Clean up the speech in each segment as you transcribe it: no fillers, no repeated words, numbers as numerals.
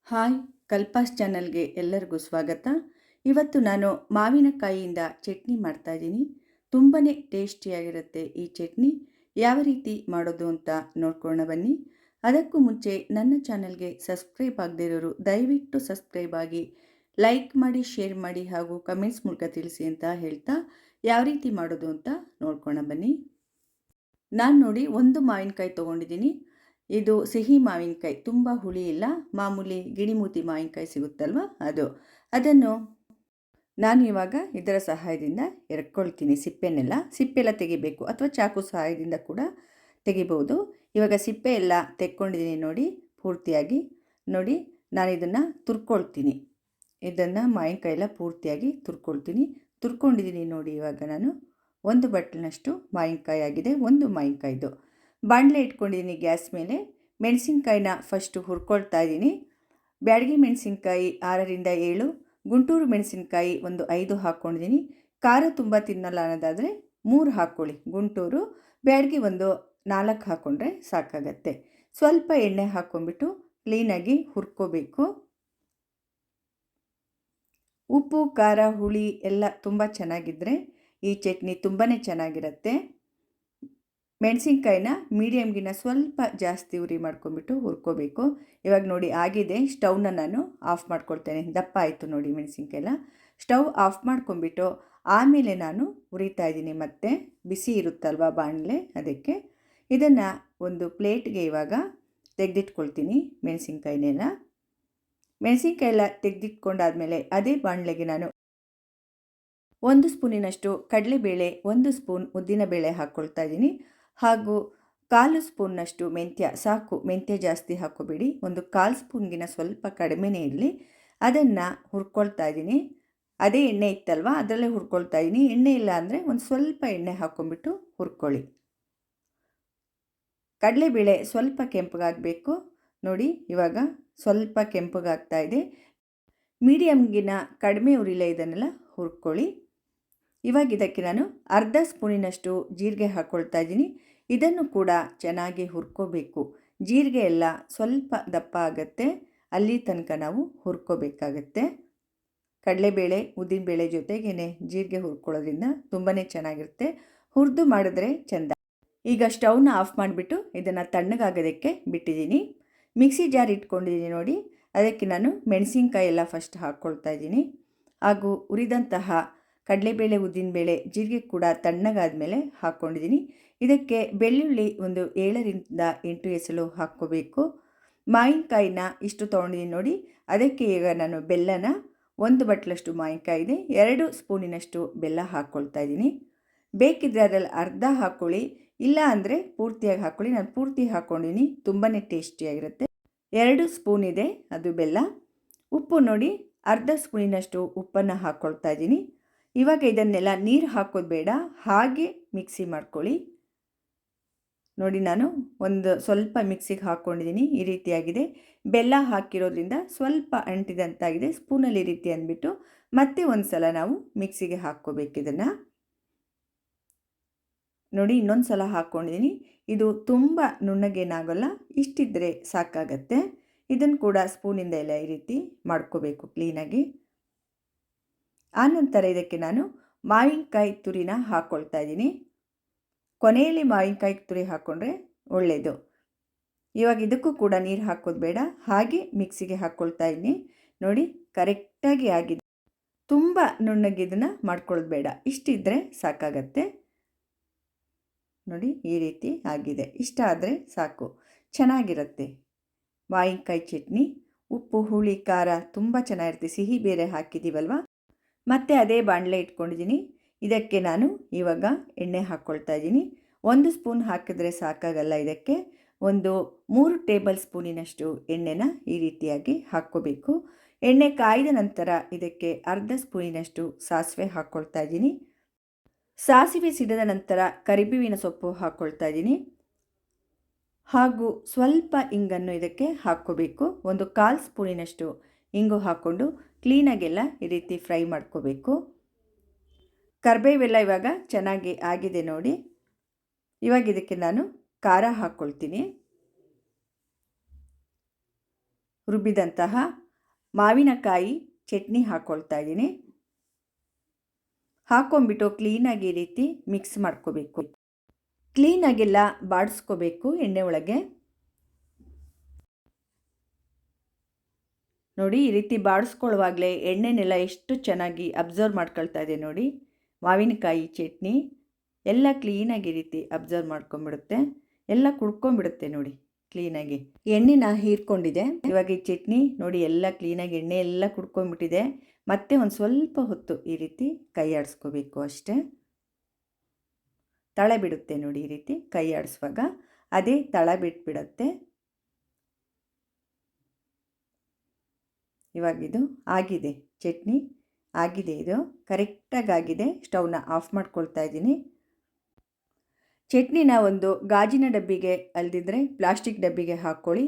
Hi ಕಲ್ಪಾಸ್ ಚಾನಲ್ಗೆ ಎಲ್ಲರಿಗೂ ಸ್ವಾಗತ. ಇವತ್ತು ನಾನು ಮಾವಿನಕಾಯಿಯಿಂದ ಚಟ್ನಿ ಮಾಡ್ತಾಯಿದ್ದೀನಿ. ತುಂಬಾ ಟೇಸ್ಟಿಯಾಗಿರುತ್ತೆ ಈ ಚಟ್ನಿ. ಯಾವ ರೀತಿ ಮಾಡೋದು ಅಂತ ನೋಡ್ಕೊಳ್ಳೋಣ ಬನ್ನಿ. ಅದಕ್ಕೂ ಮುಂಚೆ ನನ್ನ ಚಾನಲ್ಗೆ ಸಬ್ಸ್ಕ್ರೈಬ್ ಆಗದೇ ಇರೋರು ದಯವಿಟ್ಟು ಸಬ್ಸ್ಕ್ರೈಬ್ ಆಗಿ, ಲೈಕ್ ಮಾಡಿ, ಶೇರ್ ಮಾಡಿ ಹಾಗೂ ಕಮೆಂಟ್ಸ್ ಮೂಲಕ ತಿಳಿಸಿ ಅಂತ ಹೇಳ್ತಾ ಯಾವ ರೀತಿ ಮಾಡೋದು ಅಂತ ನೋಡ್ಕೊಳ್ಳೋಣ ಬನ್ನಿ. ನಾನು ನೋಡಿ ಒಂದು ಮಾವಿನಕಾಯಿ ತೊಗೊಂಡಿದ್ದೀನಿ. ಇದು ಸಿಹಿ ಮಾವಿನಕಾಯಿ, ತುಂಬ ಹುಳಿ ಇಲ್ಲ, ಮಾಮೂಲಿ ಗಿಣಿಮೂತಿ ಮಾವಿನಕಾಯಿ ಸಿಗುತ್ತಲ್ವ ಅದು. ಅದನ್ನು ನಾನು ಇವಾಗ ಇದರ ಸಹಾಯದಿಂದ ಎರ್ಕೊಳ್ತೀನಿ. ಸಿಪ್ಪೆಲ್ಲ ತೆಗಿಬೇಕು, ಅಥವಾ ಚಾಕು ಸಹಾಯದಿಂದ ಕೂಡ ತೆಗಿಬೋದು. ಇವಾಗ ಸಿಪ್ಪೆ ಎಲ್ಲ ತೆಕ್ಕೊಂಡಿದ್ದೀನಿ ನೋಡಿ ಪೂರ್ತಿಯಾಗಿ. ನೋಡಿ ನಾನು ಇದನ್ನು ತುರ್ಕೊಳ್ತೀನಿ. ಇದನ್ನು ಮಾವಿನಕಾಯಿ ಎಲ್ಲ ಪೂರ್ತಿಯಾಗಿ ತುರ್ಕೊಂಡಿದ್ದೀನಿ ನೋಡಿ. ಇವಾಗ ನಾನು ಒಂದು ಬಟ್ಲಿನಷ್ಟು ಮಾವಿನಕಾಯಿ ಆಗಿದೆ. ಒಂದು ಮಾವಿನಕಾಯಿದು ಬಾಣಲೆ ಇಟ್ಕೊಂಡಿದ್ದೀನಿ ಗ್ಯಾಸ್ ಮೇಲೆ. ಮೆಣಸಿನ್ಕಾಯಿನ ಫಸ್ಟು ಹುರ್ಕೊಳ್ತಾ ಇದ್ದೀನಿ. ಬ್ಯಾಡಗಿ ಮೆಣಸಿನ್ಕಾಯಿ 6ರಿಂದ 7, ಗುಂಟೂರು ಮೆಣಸಿನ್ಕಾಯಿ ಒಂದು 5 ಹಾಕ್ಕೊಂಡಿದ್ದೀನಿ. ಖಾರ ತುಂಬ ತಿನ್ನಲ್ಲ ಅನ್ನೋದಾದರೆ 3 ಹಾಕ್ಕೊಳ್ಳಿ. ಗುಂಟೂರು ಬ್ಯಾಡಗಿ ಒಂದು 4 ಹಾಕ್ಕೊಂಡ್ರೆ ಸಾಕಾಗತ್ತೆ. ಸ್ವಲ್ಪ ಎಣ್ಣೆ ಹಾಕ್ಕೊಂಡ್ಬಿಟ್ಟು ಕ್ಲೀನಾಗಿ ಹುರ್ಕೋಬೇಕು. ಉಪ್ಪು, ಖಾರ, ಹುಳಿ ಎಲ್ಲ ತುಂಬ ಚೆನ್ನಾಗಿದ್ದರೆ ಈ ಚಟ್ನಿ ತುಂಬಾ ಚೆನ್ನಾಗಿರುತ್ತೆ. ಮೆಣಸಿನ್ಕಾಯಿನ ಮೀಡಿಯಮ್ಗಿನ ಸ್ವಲ್ಪ ಜಾಸ್ತಿ ಉರಿ ಮಾಡ್ಕೊಂಬಿಟ್ಟು ಹುರ್ಕೋಬೇಕು. ಇವಾಗ ನೋಡಿ ಆಗಿದೆ. ಸ್ಟವ್ನ ನಾನು ಆಫ್ ಮಾಡ್ಕೊಳ್ತೇನೆ. ದಪ್ಪ ಆಯಿತು ನೋಡಿ ಮೆಣಸಿನ್ಕಾಯೆಲ್ಲ. ಸ್ಟವ್ ಆಫ್ ಮಾಡ್ಕೊಂಬಿಟ್ಟು ಆಮೇಲೆ ನಾನು ಹುರಿತಾ ಇದ್ದೀನಿ. ಮತ್ತೆ ಬಿಸಿ ಇರುತ್ತಲ್ವ ಬಾಣಲೆ, ಅದಕ್ಕೆ ಇದನ್ನು ಒಂದು ಪ್ಲೇಟ್ಗೆ ಇವಾಗ ತೆಗೆದಿಟ್ಕೊಳ್ತೀನಿ. ಮೆಣಸಿನ್ಕಾಯೆಲ್ಲ ತೆಗೆದಿಟ್ಕೊಂಡಾದಮೇಲೆ ಅದೇ ಬಾಣಲೆಗೆ ನಾನು 1 ಸ್ಪೂನಿನಷ್ಟು ಕಡಲೆಬೇಳೆ, 1 ಸ್ಪೂನ್ ಉದ್ದಿನಬೇಳೆ ಹಾಕ್ಕೊಳ್ತಾ ಇದ್ದೀನಿ. ಹಾಗೂ 1/4 ಸ್ಪೂನ್ನಷ್ಟು ಮೆಂತ್ಯ, ಸಾಕು, ಮೆಂತ್ಯ ಜಾಸ್ತಿ ಹಾಕ್ಕೋಬೇಡಿ. ಒಂದು 1/4 ಸ್ಪೂನ್ಗಿನ ಸ್ವಲ್ಪ ಕಡಿಮೆನೇ ಇರಲಿ. ಅದನ್ನು ಹುರ್ಕೊಳ್ತಾ ಇದ್ದೀನಿ. ಅದೇ ಎಣ್ಣೆ ಇತ್ತಲ್ವ ಅದರಲ್ಲೇ ಹುರ್ಕೊಳ್ತಾ ಇದ್ದೀನಿ. ಎಣ್ಣೆ ಇಲ್ಲ ಅಂದರೆ ಒಂದು ಸ್ವಲ್ಪ ಎಣ್ಣೆ ಹಾಕ್ಕೊಂಬಿಟ್ಟು ಹುರ್ಕೊಳ್ಳಿ. ಕಡಲೆಬೇಳೆ ಸ್ವಲ್ಪ ಕೆಂಪಗಾಗಬೇಕು ನೋಡಿ. ಇವಾಗ ಸ್ವಲ್ಪ ಕೆಂಪಗಾಗ್ತಾ ಇದೆ. ಮೀಡಿಯಮ್ಗಿನ ಕಡಿಮೆ ಉರಿಲೇ ಇದನ್ನೆಲ್ಲ ಹುರ್ಕೊಳ್ಳಿ. ಇವಾಗ ಇದಕ್ಕೆ ನಾನು 1/2 ಸ್ಪೂನಿನಷ್ಟು ಜೀರಿಗೆ ಹಾಕ್ಕೊಳ್ತಾ ಇದ್ದೀನಿ. ಇದನ್ನು ಕೂಡ ಚೆನ್ನಾಗಿ ಹುರ್ಕೋಬೇಕು. ಜೀರಿಗೆ ಎಲ್ಲ ಸ್ವಲ್ಪ ದಪ್ಪ ಆಗುತ್ತೆ, ಅಲ್ಲಿ ತನಕ ನಾವು ಹುರ್ಕೋಬೇಕಾಗತ್ತೆ. ಕಡಲೆಬೇಳೆ, ಉದ್ದಿನಬೇಳೆ ಜೊತೆಗೇ ಜೀರಿಗೆ ಹುರ್ಕೊಳ್ಳೋದ್ರಿಂದ ತುಂಬಾ ಚೆನ್ನಾಗಿರುತ್ತೆ. ಹುರಿದು ಮಾಡಿದ್ರೆ ಚೆಂದ. ಈಗ ಸ್ಟವ್ನ ಆಫ್ ಮಾಡಿಬಿಟ್ಟು ಇದನ್ನು ತಣ್ಣಗಾಗೋದಕ್ಕೆ ಬಿಟ್ಟಿದ್ದೀನಿ. ಮಿಕ್ಸಿ ಜಾರ್ ಇಟ್ಕೊಂಡಿದ್ದೀನಿ ನೋಡಿ. ಅದಕ್ಕೆ ನಾನು ಮೆಣಸಿನ್ಕಾಯಿ ಎಲ್ಲ ಫಸ್ಟ್ ಹಾಕ್ಕೊಳ್ತಾ ಇದ್ದೀನಿ. ಹಾಗೂ ಹುರಿದಂತಹ ಕಡಲೆಬೇಳೆ, ಉದ್ದಿನಬೇಳೆ, ಜೀರಿಗೆ ಕೂಡ ತಣ್ಣಗಾದ ಮೇಲೆ ಹಾಕ್ಕೊಂಡಿದ್ದೀನಿ. ಇದಕ್ಕೆ ಬೆಳ್ಳುಳ್ಳಿ ಒಂದು 7ರಿಂದ 8 ಎಸಳು ಹಾಕ್ಕೋಬೇಕು. ಮಾವಿನಕಾಯಿನ ಇಷ್ಟು ತೊಗೊಂಡಿದ್ದೀನಿ ನೋಡಿ. ಅದಕ್ಕೆ ಈಗ ನಾನು ಬೆಲ್ಲನ 1 ಬಟ್ಲಷ್ಟು ಮಾವಿನಕಾಯಿ ಇದೆ, 2 ಸ್ಪೂನಿನಷ್ಟು ಬೆಲ್ಲ ಹಾಕ್ಕೊಳ್ತಾ ಇದ್ದೀನಿ. ಬೇಕಿದ್ದರೆ ಅದರಲ್ಲಿ ಅರ್ಧ ಹಾಕ್ಕೊಳ್ಳಿ, ಇಲ್ಲ ಅಂದರೆ ಪೂರ್ತಿಯಾಗಿ ಹಾಕ್ಕೊಳ್ಳಿ. ನಾನು ಪೂರ್ತಿ ಹಾಕ್ಕೊಂಡಿದ್ದೀನಿ, ತುಂಬಾ ಟೇಸ್ಟಿಯಾಗಿರುತ್ತೆ. 2 ಸ್ಪೂನ್ ಇದೆ ಅದು ಬೆಲ್ಲ. ಉಪ್ಪು ನೋಡಿ, ಅರ್ಧ ಸ್ಪೂನಿನಷ್ಟು ಉಪ್ಪನ್ನು ಹಾಕ್ಕೊಳ್ತಾ ಇದ್ದೀನಿ. ಇವಾಗ ಇದನ್ನೆಲ್ಲ ನೀರು ಹಾಕೋದು ಬೇಡ, ಹಾಗೆ ಮಿಕ್ಸಿ ಮಾಡ್ಕೊಳ್ಳಿ. ನೋಡಿ ನಾನು ಒಂದು ಸ್ವಲ್ಪ ಮಿಕ್ಸಿಗೆ ಹಾಕ್ಕೊಂಡಿದ್ದೀನಿ. ಈ ರೀತಿಯಾಗಿದೆ. ಬೆಲ್ಲ ಹಾಕಿರೋದ್ರಿಂದ ಸ್ವಲ್ಪ ಅಂಟಿದಂತಾಗಿದೆ. ಸ್ಪೂನಲ್ಲಿ ಈ ರೀತಿ ಅಂದ್ಬಿಟ್ಟು ಮತ್ತೆ ಒಂದು ಸಲ ನಾವು ಮಿಕ್ಸಿಗೆ ಹಾಕ್ಕೋಬೇಕು. ಇದನ್ನು ನೋಡಿ ಇನ್ನೊಂದು ಸಲ ಹಾಕ್ಕೊಂಡಿದ್ದೀನಿ. ಇದು ತುಂಬ ನುಣ್ಣಗೇನಾಗಲ್ಲ, ಇಷ್ಟಿದ್ದರೆ ಸಾಕಾಗತ್ತೆ. ಇದನ್ನು ಕೂಡ ಸ್ಪೂನಿಂದ ಎಲ್ಲ ಈ ರೀತಿ ಮಾಡ್ಕೋಬೇಕು ಕ್ಲೀನಾಗಿ. ಆನಂತರ ಇದಕ್ಕೆ ನಾನು ಮಾವಿನಕಾಯಿ ತುರಿನ ಹಾಕ್ಕೊಳ್ತಾ ಇದ್ದೀನಿ. ಕೊನೆಯಲ್ಲಿ ಮಾವಿನಕಾಯಿ ತುರಿ ಹಾಕ್ಕೊಂಡ್ರೆ ಒಳ್ಳೆಯದು. ಇವಾಗ ಇದಕ್ಕೂ ಕೂಡ ನೀರು ಹಾಕೋದು ಬೇಡ, ಹಾಗೆ ಮಿಕ್ಸಿಗೆ ಹಾಕ್ಕೊಳ್ತಾ ಇದ್ದೀನಿ. ನೋಡಿ ಕರೆಕ್ಟಾಗಿ ಆಗಿದೆ. ತುಂಬ ನುಣ್ಣಗಿದನ್ನು ಮಾಡ್ಕೊಳ್ಳೋದು ಬೇಡ, ಇಷ್ಟಿದ್ದರೆ ಸಾಕಾಗತ್ತೆ. ನೋಡಿ ಈ ರೀತಿ ಆಗಿದೆ. ಇಷ್ಟ ಆದರೆ ಸಾಕು, ಚೆನ್ನಾಗಿರುತ್ತೆ ಮಾವಿನಕಾಯಿ ಚಟ್ನಿ. ಉಪ್ಪು, ಹುಳಿ, ಖಾರ ತುಂಬ ಚೆನ್ನಾಗಿರುತ್ತೆ. ಸಿಹಿ ಬೇರೆ ಹಾಕಿದ್ದೀವಲ್ವ. ಮತ್ತು ಅದೇ ಬಾಣಲೆ ಇಟ್ಕೊಂಡಿದ್ದೀನಿ. ಇದಕ್ಕೆ ನಾನು ಇವಾಗ ಎಣ್ಣೆ ಹಾಕ್ಕೊಳ್ತಾ ಇದ್ದೀನಿ. 1 ಸ್ಪೂನ್ ಹಾಕಿದ್ರೆ ಸಾಕಾಗಲ್ಲ. ಇದಕ್ಕೆ ಒಂದು 3 ಟೇಬಲ್ ಸ್ಪೂನಿನಷ್ಟು ಎಣ್ಣೆನ ಈ ರೀತಿಯಾಗಿ ಹಾಕ್ಕೋಬೇಕು. ಎಣ್ಣೆ ಕಾಯ್ದ ನಂತರ ಇದಕ್ಕೆ ಅರ್ಧ ಸ್ಪೂನಿನಷ್ಟು ಸಾಸಿವೆ ಹಾಕ್ಕೊಳ್ತಾ ಇದ್ದೀನಿ. ಸಾಸಿವೆ ಸಿಡಿದ ನಂತರ ಕರಿಬೇವಿನ ಸೊಪ್ಪು ಹಾಕ್ಕೊಳ್ತಾ ಇದ್ದೀನಿ. ಹಾಗೂ ಸ್ವಲ್ಪ ಇಂಗನ್ನು ಇದಕ್ಕೆ ಹಾಕ್ಕೋಬೇಕು. ಒಂದು 1/4 ಸ್ಪೂನಿನಷ್ಟು ಇಂಗು ಹಾಕ್ಕೊಂಡು ಕ್ಲೀನಾಗೆಲ್ಲ ಈ ರೀತಿ ಫ್ರೈ ಮಾಡ್ಕೋಬೇಕು. ಕರಿಬೇವೆಲ್ಲ ಇವಾಗ ಚೆನ್ನಾಗಿ ಆಗಿದೆ ನೋಡಿ. ಇವಾಗ ಇದಕ್ಕೆ ನಾನು ಖಾರ ಹಾಕ್ಕೊಳ್ತೀನಿ. ರುಬ್ಬಿದಂತಹ ಮಾವಿನಕಾಯಿ ಚಟ್ನಿ ಹಾಕ್ಕೊಳ್ತಾ ಇದ್ದೀನಿ. ಹಾಕ್ಕೊಂಬಿಟ್ಟು ಕ್ಲೀನಾಗಿ ಈ ರೀತಿ ಮಿಕ್ಸ್ ಮಾಡ್ಕೋಬೇಕು. ಕ್ಲೀನಾಗೆಲ್ಲ ಬಾಡಿಸ್ಕೋಬೇಕು ಎಣ್ಣೆ ಒಳಗೆ. ನೋಡಿ, ಈ ರೀತಿ ಬಾಡಿಸ್ಕೊಳ್ಳುವಾಗಲೇ ಎಣ್ಣೆನೆಲ್ಲ ಎಷ್ಟು ಚೆನ್ನಾಗಿ ಅಬ್ಸರ್ವ್ ಮಾಡ್ಕೊಳ್ತಾ ಇದೆ ನೋಡಿ. ಮಾವಿನಕಾಯಿ ಚಟ್ನಿ ಎಲ್ಲ ಕ್ಲೀನಾಗಿ ಈ ರೀತಿ ಅಬ್ಸರ್ವ್ ಮಾಡ್ಕೊಂಬಿಡುತ್ತೆ, ಎಲ್ಲ ಕುಡ್ಕೊಂಬಿಡುತ್ತೆ ನೋಡಿ ಕ್ಲೀನಾಗಿ. ಎಣ್ಣೆನ ಹೀರ್ಕೊಂಡಿದೆ. ಇವಾಗ ಈ ಚಟ್ನಿ ನೋಡಿ ಎಲ್ಲ ಕ್ಲೀನಾಗಿ ಎಣ್ಣೆ ಎಲ್ಲ ಕುಡ್ಕೊಂಬಿಟ್ಟಿದೆ. ಮತ್ತೆ ಒಂದು ಸ್ವಲ್ಪ ಹೊತ್ತು ಈ ರೀತಿ ಕೈ ಆಡಿಸ್ಕೋಬೇಕು ಅಷ್ಟೇ. ತಳ ಬಿಡುತ್ತೆ ನೋಡಿ, ಈ ರೀತಿ ಕೈ ಆಡಿಸುವಾಗ ಅದೇ ತಳ ಬಿಟ್ಬಿಡತ್ತೆ. ಇವಾಗಿದು ಆಗಿದೆ, ಚಟ್ನಿ ಆಗಿದೆ, ಇದು ಕರೆಕ್ಟಾಗಿ ಆಗಿದೆ. ಸ್ಟವ್ನ ಆಫ್ ಮಾಡ್ಕೊಳ್ತಾ ಇದ್ದೀನಿ. ಚಟ್ನಿನ ಒಂದು ಗಾಜಿನ ಡಬ್ಬಿಗೆ ಅಲ್ದಿದ್ರೆ ಪ್ಲಾಸ್ಟಿಕ್ ಡಬ್ಬಿಗೆ ಹಾಕ್ಕೊಳ್ಳಿ.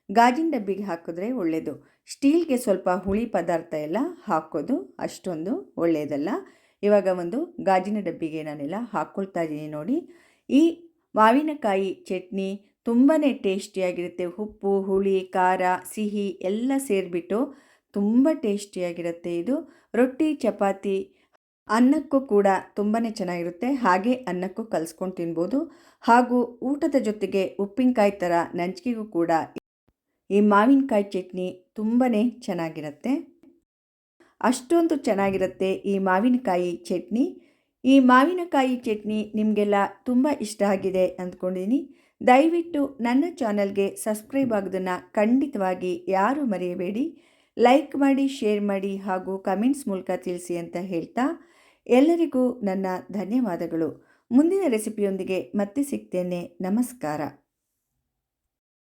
ಗಾಜಿನ ಡಬ್ಬಿಗೆ ಹಾಕಿದ್ರೆ ಒಳ್ಳೆಯದು. ಸ್ಟೀಲ್ಗೆ ಸ್ವಲ್ಪ ಹುಳಿ ಪದಾರ್ಥ ಎಲ್ಲ ಹಾಕೋದು ಅಷ್ಟೊಂದು ಒಳ್ಳೆಯದಲ್ಲ. ಇವಾಗ ಒಂದು ಗಾಜಿನ ಡಬ್ಬಿಗೆ ನಾನೆಲ್ಲ ಹಾಕ್ಕೊಳ್ತಾ ಇದ್ದೀನಿ ನೋಡಿ. ಈ ಮಾವಿನಕಾಯಿ ಚಟ್ನಿ ತುಂಬಾ ಟೇಸ್ಟಿಯಾಗಿರುತ್ತೆ. ಉಪ್ಪು, ಹುಳಿ, ಖಾರ, ಸಿಹಿ ಎಲ್ಲ ಸೇರಿಬಿಟ್ಟು ತುಂಬ ಟೇಸ್ಟಿಯಾಗಿರುತ್ತೆ. ಇದು ರೊಟ್ಟಿ, ಚಪಾತಿ, ಅನ್ನಕ್ಕೂ ಕೂಡ ತುಂಬಾ ಚೆನ್ನಾಗಿರುತ್ತೆ. ಹಾಗೆ ಅನ್ನಕ್ಕೂ ಕಲಿಸ್ಕೊಂಡು ತಿನ್ಬೋದು. ಹಾಗೂ ಊಟದ ಜೊತೆಗೆ ಉಪ್ಪಿನಕಾಯಿ ಥರ ನಂಚಿಗೆಗೂ ಕೂಡ ಈ ಮಾವಿನಕಾಯಿ ಚಟ್ನಿ ತುಂಬಾ ಚೆನ್ನಾಗಿರುತ್ತೆ. ಅಷ್ಟೊಂದು ಚೆನ್ನಾಗಿರುತ್ತೆ ಈ ಮಾವಿನಕಾಯಿ ಚಟ್ನಿ. ಈ ಮಾವಿನಕಾಯಿ ಚಟ್ನಿ ನಿಮಗೆಲ್ಲ ತುಂಬ ಇಷ್ಟ ಆಗಿದೆ ಅಂದ್ಕೊಂಡಿದ್ದೀನಿ. ದಯವಿಟ್ಟು ನನ್ನ ಚಾನಲ್ಗೆ ಸಬ್ಸ್ಕ್ರೈಬ್ ಆಗೋದನ್ನು ಖಂಡಿತವಾಗಿ ಯಾರೂ ಮರೆಯಬೇಡಿ. ಲೈಕ್ ಮಾಡಿ, ಶೇರ್ ಮಾಡಿ ಹಾಗೂ ಕಮೆಂಟ್ಸ್ ಮೂಲಕ ತಿಳಿಸಿ ಅಂತ ಹೇಳ್ತಾ ಎಲ್ಲರಿಗೂ ನನ್ನ ಧನ್ಯವಾದಗಳು. ಮುಂದಿನ ರೆಸಿಪಿಯೊಂದಿಗೆ ಮತ್ತೆ ಸಿಗ್ತೇನೆ. ನಮಸ್ಕಾರ.